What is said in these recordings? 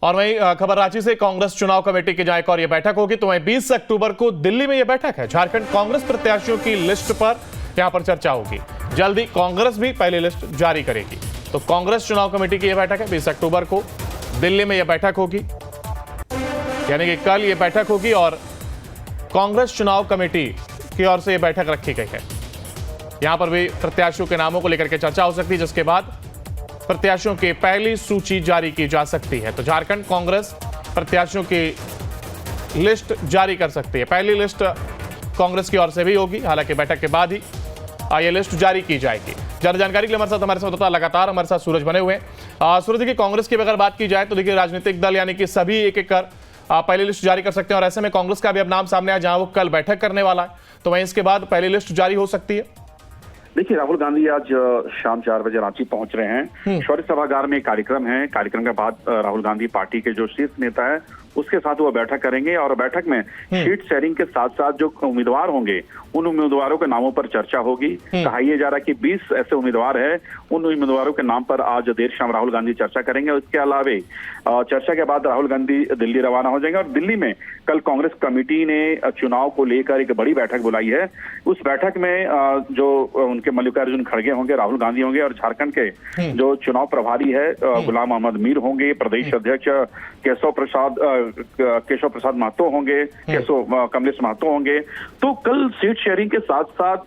और वहीं खबर रांची से कांग्रेस चुनाव कमेटी की जहां एक और यह बैठक होगी, तो वहीं 20 अक्टूबर को दिल्ली में यह बैठक है। झारखंड कांग्रेस प्रत्याशियों की लिस्ट पर यहां पर चर्चा होगी। जल्दी कांग्रेस भी पहली लिस्ट जारी करेगी। तो कांग्रेस चुनाव कमेटी की यह बैठक है, 20 अक्टूबर को दिल्ली में यह बैठक होगी, यानी कि कल यह बैठक होगी और कांग्रेस चुनाव कमेटी की ओर से यह बैठक रखी गई है। यहां पर भी प्रत्याशियों के नामों को लेकर के चर्चा हो सकती है, जिसके बाद प्रत्याशियों की पहली सूची जारी की जा सकती है। तो झारखंड कांग्रेस प्रत्याशियों की लिस्ट जारी कर सकती है। पहली लिस्ट कांग्रेस की ओर से भी होगी, हालांकि बैठक के बाद ही ये लिस्ट जारी की जाएगी। ज्यादा जानकारी के लिए हमारे साथ लगातार हमारे साथ सूरज बने हुए हैं। सूरज, देखिए कांग्रेस की अगर बात की जाए तो देखिए राजनीतिक दल यानी कि सभी एक एक कर पहली लिस्ट जारी कर सकते हैं, और ऐसे में कांग्रेस का भी अब नाम सामने आया जहां वो कल बैठक करने वाला है, तो वहीं इसके बाद पहली लिस्ट जारी हो सकती है। देखिए, राहुल गांधी आज शाम 4 बजे रांची पहुंच रहे हैं। शौर्य सभागार में कार्यक्रम है। कार्यक्रम के बाद राहुल गांधी पार्टी के जो शीर्ष नेता है उसके साथ वो बैठक करेंगे, और बैठक में सीट शेयरिंग के साथ साथ जो उम्मीदवार होंगे उन उम्मीदवारों के नामों पर चर्चा होगी। कहा यह जा रहा है कि 20 ऐसे उम्मीदवार है, उन उम्मीदवारों के नाम पर आज देर शाम राहुल गांधी चर्चा करेंगे। इसके अलावे चर्चा के बाद राहुल गांधी दिल्ली रवाना हो जाएंगे, और दिल्ली में कल कांग्रेस कमेटी ने चुनाव को लेकर एक बड़ी बैठक बुलाई है। उस बैठक में जो उनके मल्लिकार्जुन खड़गे होंगे, राहुल गांधी होंगे, और झारखंड के जो चुनाव प्रभारी है गुलाम अहमद मीर होंगे, प्रदेश अध्यक्ष केशव प्रसाद महतो होंगे, कमलेश महतो होंगे। तो कल सीट शेयरिंग के साथ साथ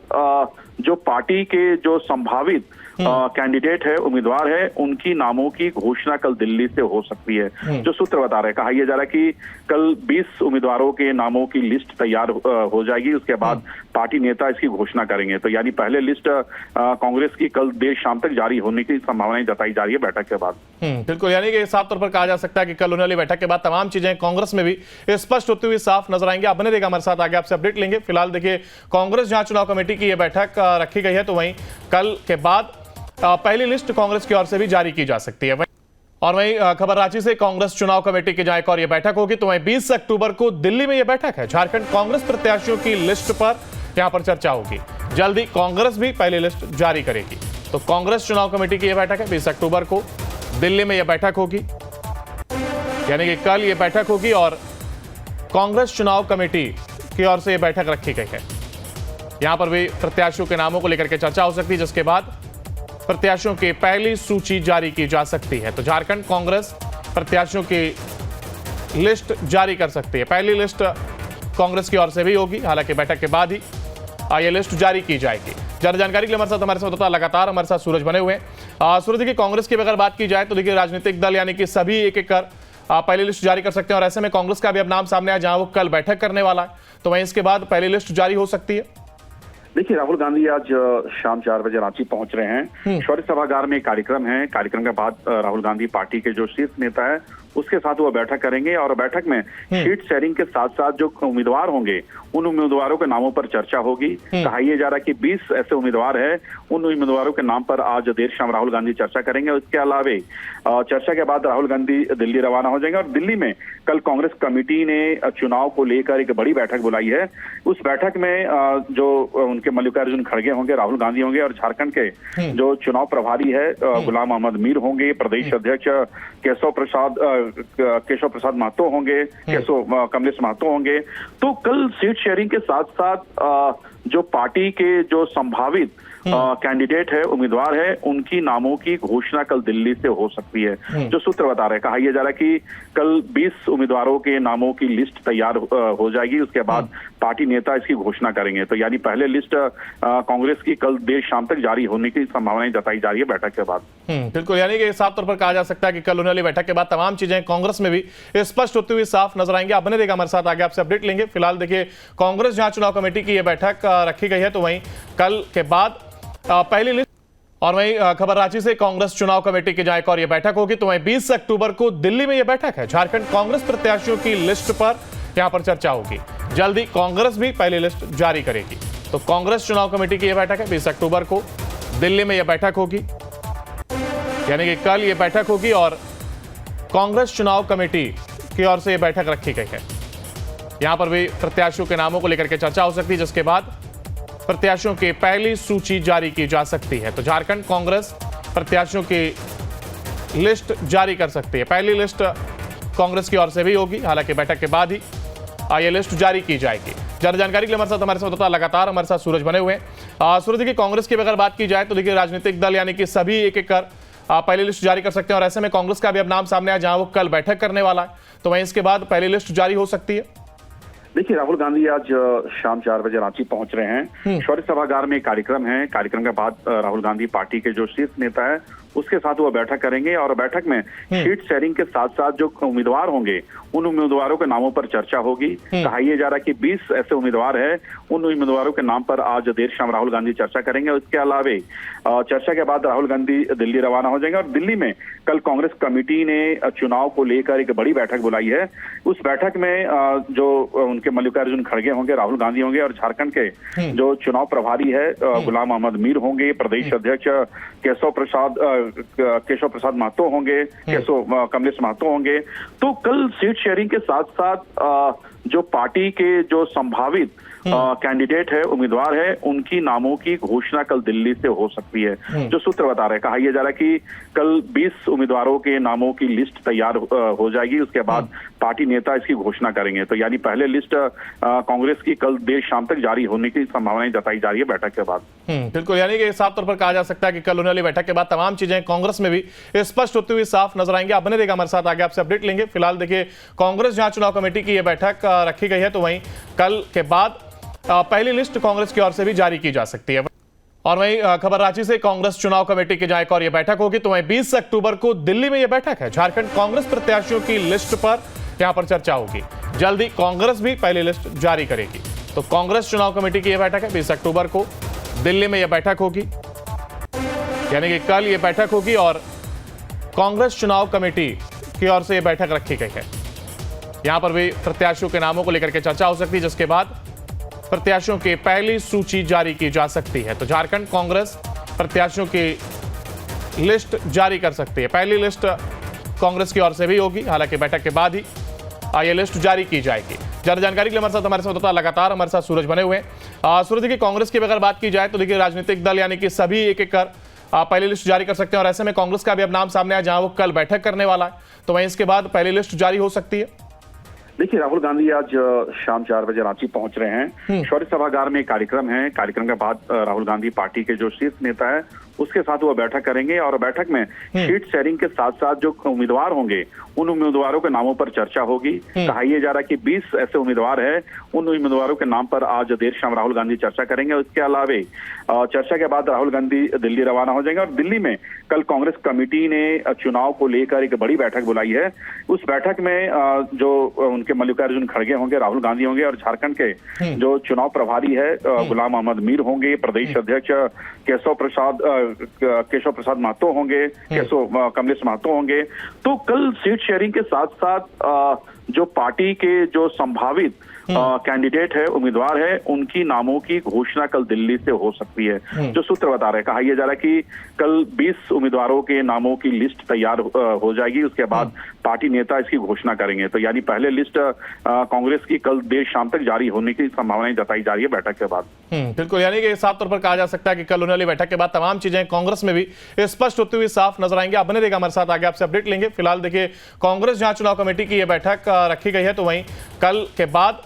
जो पार्टी के जो संभावित कैंडिडेट है, उम्मीदवार है, उनकी नामों की घोषणा कल दिल्ली से हो सकती है, जो सूत्र बता रहे हैं। कहा यह जा रहा है कि कल 20 उम्मीदवारों के नामों की लिस्ट तैयार हो जाएगी, उसके बाद पार्टी नेता इसकी घोषणा करेंगे। तो यानी पहले लिस्ट कांग्रेस की कल देर शाम तक जारी होने की संभावनाएं जताई जा रही है बैठक के बाद। बिल्कुल, यानी कि साफ तौर पर कहा जा सकता है कि कल होने वाली बैठक के बाद तमाम चीजें कांग्रेस में भी स्पष्ट होती हुई साफ नजर आएंगे। आप बने रहिएगा हमारे साथ, आगे आपसे अपडेट लेंगे। फिलहाल देखिए कांग्रेस जहां चुनाव कमेटी की यह बैठक रखी गई है, तो वहीं कल के बाद पहली लिस्ट कांग्रेस की ओर से भी जारी की जा सकती है। और वहीं खबर रांची से कांग्रेस चुनाव कमेटी की जहां एक और यह बैठक होगी, तो वहीं 20 अक्टूबर को दिल्ली में यह बैठक है। झारखंड कांग्रेस प्रत्याशियों की लिस्ट पर यहां पर चर्चा होगी। जल्दी कांग्रेस भी पहली लिस्ट जारी करेगी। तो कांग्रेस चुनाव कमेटी की यह बैठक है, 20 अक्टूबर को दिल्ली में यह बैठक होगी, यानी कि कल यह बैठक होगी और कांग्रेस चुनाव कमेटी की ओर से यह बैठक रखी गई है। यहां पर भी प्रत्याशियों के नामों को लेकर के चर्चा हो सकती है, जिसके बाद प्रत्याशियों की पहली सूची जारी की जा सकती है। तो झारखंड कांग्रेस प्रत्याशियों की लिस्ट जारी कर सकती है। पहली लिस्ट कांग्रेस की ओर से भी होगी, हालांकि बैठक के बाद ही यह लिस्ट जारी की जाएगी। ज्यादा जानकारी के लिए हमारे साथ लगातार हमारे साथ सूरज बने हुए हैं। सूरज, देखिए कांग्रेस की अगर बात की जाए तो देखिए राजनीतिक दल यानी कि सभी एक एक कर पहली लिस्ट जारी कर सकते हैं, और ऐसे में कांग्रेस का भी अब नाम सामने आया जहां वो कल बैठक करने वाला है, तो वहीं इसके बाद पहली लिस्ट जारी हो सकती है। देखिए, राहुल गांधी आज शाम 4 बजे रांची पहुंच रहे हैं। शौर्य सभागार में कार्यक्रम है। कार्यक्रम के बाद राहुल गांधी पार्टी के जो शीर्ष नेता है उसके साथ वो बैठक करेंगे, और बैठक में सीट शेयरिंग के साथ साथ जो उम्मीदवार होंगे उन उम्मीदवारों के नामों पर चर्चा होगी। कहा यह जा रहा है कि 20 ऐसे उम्मीदवार है, उन उम्मीदवारों के नाम पर आज देर शाम राहुल गांधी चर्चा करेंगे। इसके अलावे चर्चा के बाद राहुल गांधी दिल्ली रवाना हो जाएंगे, और दिल्ली में कल कांग्रेस कमेटी ने चुनाव को लेकर एक बड़ी बैठक बुलाई है। उस बैठक में जो उनके मल्लिकार्जुन खड़गे होंगे, राहुल गांधी होंगे, और झारखंड के जो चुनाव प्रभारी है गुलाम अहमद मीर होंगे, प्रदेश अध्यक्ष केशव प्रसाद महतो होंगे, कमलेश महतो होंगे। तो कल सीट शेयरिंग के साथ साथ जो पार्टी के जो संभावित कैंडिडेट है, उम्मीदवार है, उनकी नामों की घोषणा कल दिल्ली से हो सकती है, जो सूत्र बता रहे हैं। कहा यह जा रहा है कि कल 20 उम्मीदवारों के नामों की लिस्ट तैयार हो जाएगी, उसके बाद पार्टी नेता इसकी घोषणा करेंगे। तो यानी पहले लिस्ट कांग्रेस की कल देर शाम तक जारी होने की संभावनाएं जताई जा रही है बैठक के बाद। बिल्कुल, यानी कि साफ तौर पर कहा जा सकता है कि कल होने वाली बैठक के बाद तमाम चीजें कांग्रेस में भी स्पष्ट होती हुई साफ नजर आएंगे। आप बने रहिएगा हमारे साथ, आगे आपसे अपडेट लेंगे। फिलहाल देखिए कांग्रेस जहां चुनाव कमेटी की यह बैठक रखी गई है, तो वहीं कल के बाद पहली लिस्ट। और वहीं खबर रांची से कांग्रेस चुनाव कमेटी की जहां एक और यह बैठक होगी, तो वहीं 20 अक्टूबर को दिल्ली में यह बैठक है। झारखंड कांग्रेस प्रत्याशियों की लिस्ट पर यहां पर चर्चा होगी। जल्दी कांग्रेस भी पहली लिस्ट जारी करेगी। तो कांग्रेस चुनाव कमेटी की यह बैठक है, 20 अक्टूबर को दिल्ली में यह बैठक होगी, यानी कि कल यह बैठक होगी और कांग्रेस चुनाव कमेटी की ओर से यह बैठक रखी गई है। यहां पर भी प्रत्याशियों के नामों को लेकर के चर्चा हो सकती है, जिसके बाद प्रत्याशियों की पहली सूची जारी की जा सकती है। तो झारखंड कांग्रेस प्रत्याशियों की लिस्ट जारी कर सकती है। पहली लिस्ट कांग्रेस की ओर से भी होगी, हालांकि बैठक के बाद ही ये लिस्ट जारी की जाएगी। ज्यादा जानकारी के लिए हमारे साथ लगातार हमारे साथ सूरज बने हुए हैं। सूरज, देखिए कांग्रेस की अगर बात की जाए तो देखिए राजनीतिक दल यानी कि सभी एक एक कर पहली लिस्ट जारी कर सकते हैं, और ऐसे में कांग्रेस का भी अब नाम सामने आया जहां वो कल बैठक करने वाला है, तो वहीं इसके बाद पहली लिस्ट जारी हो सकती है। देखिए, राहुल गांधी आज शाम 4 बजे रांची पहुंच रहे हैं। शौर्य सभागार में कार्यक्रम है। कार्यक्रम के बाद राहुल गांधी पार्टी के जो शीर्ष नेता है उसके साथ वो बैठक करेंगे, और बैठक में सीट शेयरिंग के साथ साथ जो उम्मीदवार होंगे उन उम्मीदवारों के नामों पर चर्चा होगी। कहा यह जा रहा है कि 20 ऐसे उम्मीदवार है, उन उम्मीदवारों के नाम पर आज देर शाम राहुल गांधी चर्चा करेंगे। इसके अलावे चर्चा के बाद राहुल गांधी दिल्ली रवाना हो जाएंगे, और दिल्ली में कल कांग्रेस कमेटी ने चुनाव को लेकर एक बड़ी बैठक बुलाई है। उस बैठक में जो उनके मल्लिकार्जुन खड़गे होंगे, राहुल गांधी होंगे, और झारखंड के जो चुनाव प्रभारी है गुलाम अहमद मीर होंगे, प्रदेश अध्यक्ष केशव प्रसाद महतो होंगे, कमलेश महतो होंगे। तो कल सीट शेयरिंग के साथ साथ जो पार्टी के जो संभावित कैंडिडेट है, उम्मीदवार है, उनकी नामों की घोषणा कल दिल्ली से हो सकती है। जो सूत्र बता रहे हैं, कहा यह जा रहा है कि कल 20 उम्मीदवारों के नामों की लिस्ट तैयार हो जाएगी, उसके बाद पार्टी नेता इसकी घोषणा करेंगे। तो यानी पहले लिस्ट कांग्रेस की कल देर शाम तक जारी होने की संभावनाएं जताई जा रही है बैठक के बाद। बिल्कुल, यानी कि साफ तौर पर कहा जा सकता है कि कल होने वाली बैठक के बाद तमाम चीजें कांग्रेस में भी स्पष्ट होती हुई साफ नजर आएंगे। आप बने रहिएगा हमारे साथ, आगे आपसे अपडेट लेंगे। फिलहाल देखिए कांग्रेस जहां चुनाव कमेटी की यह बैठक रखी गई है, तो वहीं कल के बाद पहली लिस्ट कांग्रेस की ओर से भी जारी की जा सकती है। और वहीं खबर रांची से, कांग्रेस चुनाव कमेटी की जहां एक और यह बैठक होगी, तो वहीं 20 अक्टूबर को दिल्ली में यह बैठक है। झारखंड कांग्रेस प्रत्याशियों की लिस्ट पर यहां पर चर्चा होगी। जल्दी कांग्रेस भी पहली लिस्ट जारी करेगी। तो कांग्रेस चुनाव कमेटी की यह बैठक है, 20 अक्टूबर को दिल्ली में यह बैठक होगी, यानी कि कल यह बैठक होगी, और कांग्रेस चुनाव कमेटी की ओर से यह बैठक रखी गई है। यहां पर भी प्रत्याशियों के नामों को लेकर के चर्चा हो सकती है, जिसके बाद प्रत्याशियों की पहली सूची जारी की जा सकती है। तो झारखंड कांग्रेस प्रत्याशियों की लिस्ट जारी कर सकती है। पहली लिस्ट कांग्रेस की ओर से भी होगी, हालांकि बैठक के बाद ही ये लिस्ट जारी की जाएगी। ज्यादा जानकारी के लिए हमारे साथ लगातार हमारे साथ सूरज बने हुए हैं। सूरज, देखिए कांग्रेस की अगर बात की जाए तो देखिए राजनीतिक दल यानी कि सभी एक एक कर पहली लिस्ट जारी कर सकते हैं, और ऐसे में कांग्रेस का भी अब नाम सामने आया जहां वो कल बैठक करने वाला है, तो वहीं इसके बाद पहली लिस्ट जारी हो सकती है। देखिए, राहुल गांधी आज शाम 4 बजे रांची पहुंच रहे हैं। शौर्य सभागार में कार्यक्रम है। कार्यक्रम के बाद राहुल गांधी पार्टी के जो शीर्ष नेता है उसके साथ वो बैठक करेंगे, और बैठक में सीट शेयरिंग के साथ साथ जो उम्मीदवार होंगे उन उम्मीदवारों के नामों पर चर्चा होगी। कहा यह जा रहा है कि 20 ऐसे उम्मीदवार है, उन उम्मीदवारों के नाम पर आज देर शाम राहुल गांधी चर्चा करेंगे। इसके अलावे चर्चा के बाद राहुल गांधी दिल्ली रवाना हो जाएंगे, और दिल्ली में कल कांग्रेस कमेटी ने चुनाव को लेकर एक बड़ी बैठक बुलाई है। उस बैठक में जो उनके मल्लिकार्जुन खड़गे होंगे, राहुल गांधी होंगे, और झारखंड के जो चुनाव प्रभारी है गुलाम अहमद मीर होंगे, प्रदेश अध्यक्ष केशव प्रसाद महतो होंगे, कमलेश महतो होंगे। तो कल सीट शेयरिंग के साथ साथ जो पार्टी के जो संभावित कैंडिडेट है, उम्मीदवार है, उनकी नामों की घोषणा कल दिल्ली से हो सकती है। जो सूत्र बता रहे हैं, कहा यह जा रहा है कि कल 20 उम्मीदवारों के नामों की लिस्ट तैयार हो जाएगी, उसके बाद पार्टी नेता इसकी घोषणा करेंगे। तो यानी पहले लिस्ट कांग्रेस की कल देर शाम तक जारी होने की संभावनाएं जताई जा रही है बैठक के बाद। बिल्कुल, यानी कि साफ तौर पर कहा जा सकता है कि कल होने वाली बैठक के बाद तमाम चीजें कांग्रेस में भी स्पष्ट होती हुई साफ नजर आएंगे। आप बने रहिएगा हमारे साथ, आगे आपसे अपडेट लेंगे। फिलहाल देखिए कांग्रेस जहां चुनाव कमेटी की यह बैठक रखी गई है, तो वहीं कल के बाद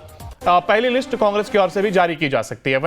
पहली लिस्ट कांग्रेस की ओर से भी जारी की जा सकती है।